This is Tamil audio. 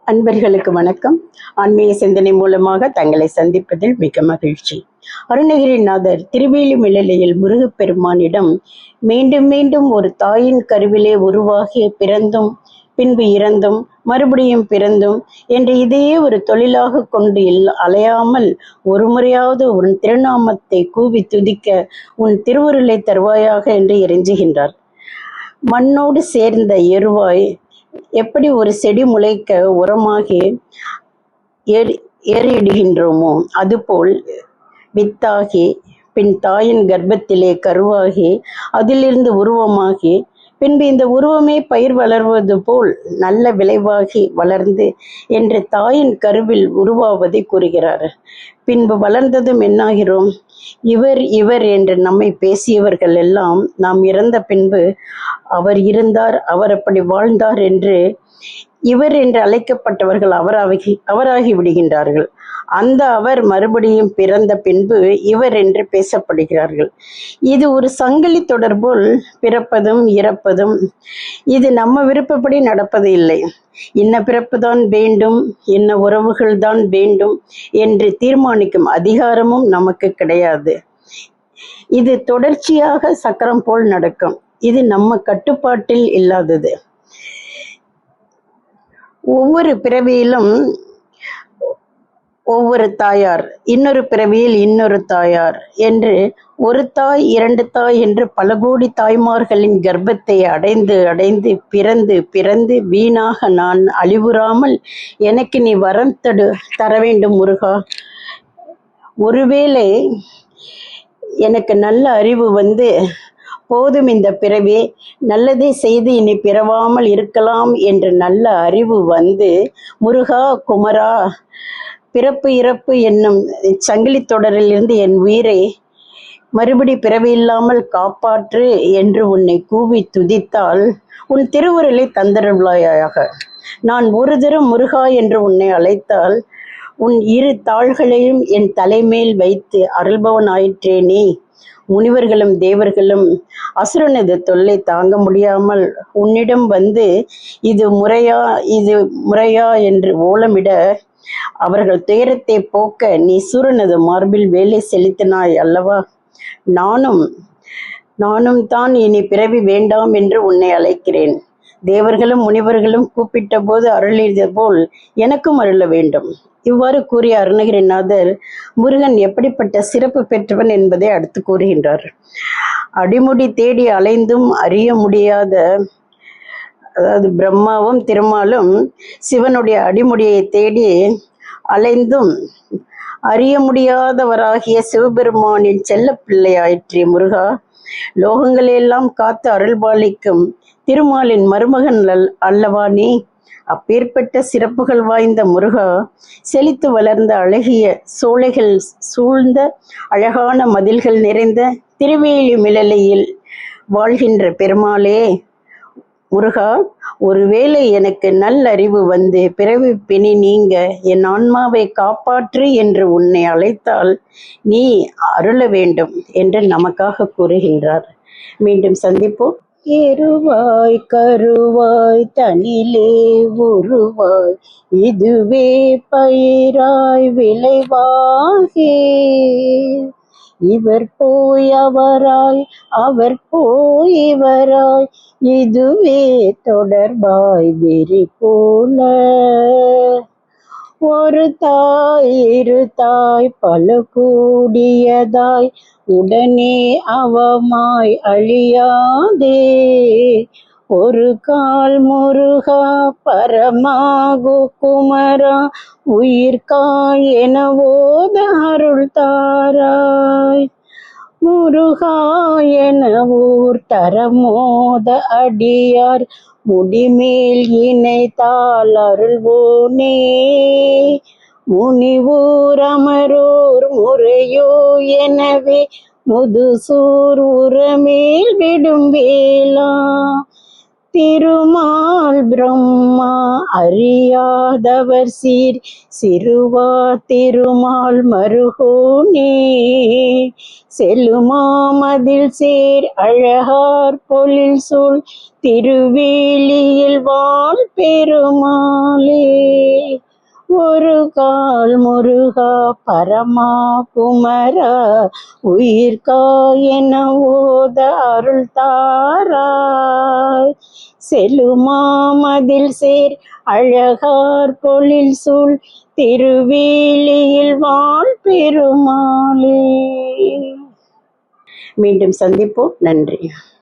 அன்பர்களுக்கு வணக்கம். ஆன்மீக சிந்தனை மூலமாக தங்களை சந்திப்பதில் மிக மகிழ்ச்சி. அருணகிரிநாதர் திருவேலிமிழலையில் முருகப்பெருமானிடம் மீண்டும் மீண்டும் ஒரு தாயின் கருவிலே உருவாகி பிறந்தும் பின்பு இறந்தும் மறுபடியும் பிறந்தும் என்று இதையே ஒரு தொழிலாக கொண்டு அலையாமல் ஒரு முறையாவது உன் திருநாமத்தை கூவி துதிக்க உன் திருவுருளை தருவாயாக என்று இறைஞ்சுகின்றார். மண்ணோடு சேர்ந்த எருவாய் எப்படி ஒரு செடி முளைக்க உரமாகி ஏறிடுகின்றோமோ அதுபோல் வித்தாகி பின் தாயின் கர்ப்பத்திலே கருவாகி அதிலிருந்து உருவமாகி பின்பு இந்த உருவமே பயிர் வளர்வது போல் நல்ல விளைவாகி வளர்ந்து என்று தாயின் கருவில் உருவாவதை கூறுகிறார். பின்பு வளர்ந்ததும் என்னாகிறோம்? இவர் என்று நம்மை பேசியவர்கள் எல்லாம் நாம் இறந்த பின்பு அவர் இருந்தார், அவர் அப்படி வாழ்ந்தார் என்று இவர் என்று அழைக்கப்பட்டவர்கள் அவராகி விடுகின்றார்கள். அந்த அவர் மறுபடியும் பிறந்த பின்பு இவர் என்று பேசப்படுகிறார்கள். இது ஒரு சங்கிலி தொடர்போல் பிறப்பதும் இறப்பதும். இது நம்ம விருப்பப்படி நடப்பது இல்லை. இன்ன பிறப்புதான் வேண்டும், இன்ன உறவுகள் தான் வேண்டும் என்று தீர்மானிக்கும் அதிகாரமும் நமக்கு கிடையாது. இது தொடர்ச்சியாக சக்கரம் போல் நடக்கும். இது நம்ம கட்டுப்பாட்டில் இல்லாதது. ஒவ்வொரு பிறவியிலும் ஒவ்வொரு தாயார், இன்னொரு பிறவியில் இன்னொரு தாயார் என்று ஒரு தாய் இரண்டு தாய் என்று பல கோடி தாய்மார்களின் கர்ப்பத்தை அடைந்து பிறந்து வீணாக நான் அழிவுறாமல் எனக்கு நீ வரம் தர வேண்டும் முருகா. ஒருவேளை எனக்கு நல்ல அறிவு வந்து போதும், இந்த பிறவி நல்லதே செய்து இனி பிறவாமல் இருக்கலாம் என்ற நல்ல அறிவு வந்து முருகா குமரா பிறப்பு இறப்பு என்னும் சங்கிலி தொடரிலிருந்து என் உயிரை மறுபடி பிறவி இல்லாமல் காப்பாற்று என்று உன்னை கூவி துதித்தால் உன் திருவுருளை தந்தருள்வாயாக. நான் ஒரு தரம் முருகா என்று உன்னை அழைத்தால் உன் இரு தாள்களையும் என் தலைமேல் வைத்து அருள்பவன் ஆயிற்றேனே. முனிவர்களும் தேவர்களும் அசுரனது தொல்லை தாங்க முடியாமல் உன்னிடம் வந்து இது முறையா என்று ஓலமிட அவர்கள் துயரத்தை போக்க நீ சூரனது மார்பில் வேலை செலுத்தினாய் அல்லவா. நானும் தான் இனி பிறவி வேண்டாம் என்று உன்னை அழைக்கிறேன். தேவர்களும் முனிவர்களும் கூப்பிட்ட போது அருளியது போல் எனக்கும் அருள வேண்டும். இவ்வாறு கூறிய அருணகிரிநாதர் முருகன் எப்படிப்பட்ட சிறப்பு பெற்றவன் என்பதை அடுத்து கூறுகின்றார். அடிமுடி தேடி அலைந்தும் அறிய முடியாத, அதாவது பிரம்மாவும் திருமாலும் சிவனுடைய அடிமுடியை தேடி அலைந்தும் அறிய முடியாதவராகிய சிவபெருமானின் செல்ல பிள்ளையாயிற்றே முருகா. லோகங்களெல்லாம் காத்து அருள்பாலிக்கும் திருமாலின் மருமகன் அல்லவா நீ. அப்பேற்பட்ட சிறப்புகள் வாய்ந்த முருகா, செழித்து வளர்ந்த அழகிய சோலைகள் சூழ்ந்த அழகான மதில்கள் நிறைந்த திருவேலிமிழலையில் வாழ்கின்ற பெருமாளே முருகா, ஒருவேளை எனக்கு நல்லறிவு வந்து பிறவி பிணி நீங்க என் ஆன்மாவை காப்பாற்று என்று உன்னை அழைத்தால் நீ அருள வேண்டும் என்று நமக்காக கூறுகின்றார். மீண்டும் சந்திப்போம். எருவாய் கருவாய் தனிலே உருவாய் இதுவே பயிராய் விளைவாகே. இவர் போய் அவராய் அவர் போய் இவராய் இதுவே தொடர்பாய் வெறி போல. ஒரு தாய் இரு தாய் பல கூடியதாய் உடனே அவமாய் அழியாதே. ஒரு கால் முருகா பரமாகு குமரா உயிர்காய் எனவோத அருள் தாராய். முருகா என ஊர் தரமோத அடியார் முடிமேல் இணைத்தால் அருள்வோனே. முனிவூர் அமரோர் முறையோ எனவே முதுசூர் உரமேல் விடும் வேளா. திருமால் பிரம்மா அறியாதவர் சீர் சிறுவா திருமால் மருகோனே. செலுமாமதில் சேர் அழகார் பொழில் சூழ் திருவேலியில் வாழ் பெருமாளே. ஒரு கால் முருகா பரமா குமரா உயிர்கா என ஓத அருள் தாராய். செலுமாமதில் சேர் அழகார் பொழில் சூழ் திருவேலியில் வாழ் பெருமாளே. மீண்டும் சந்திப்போம். நன்றி.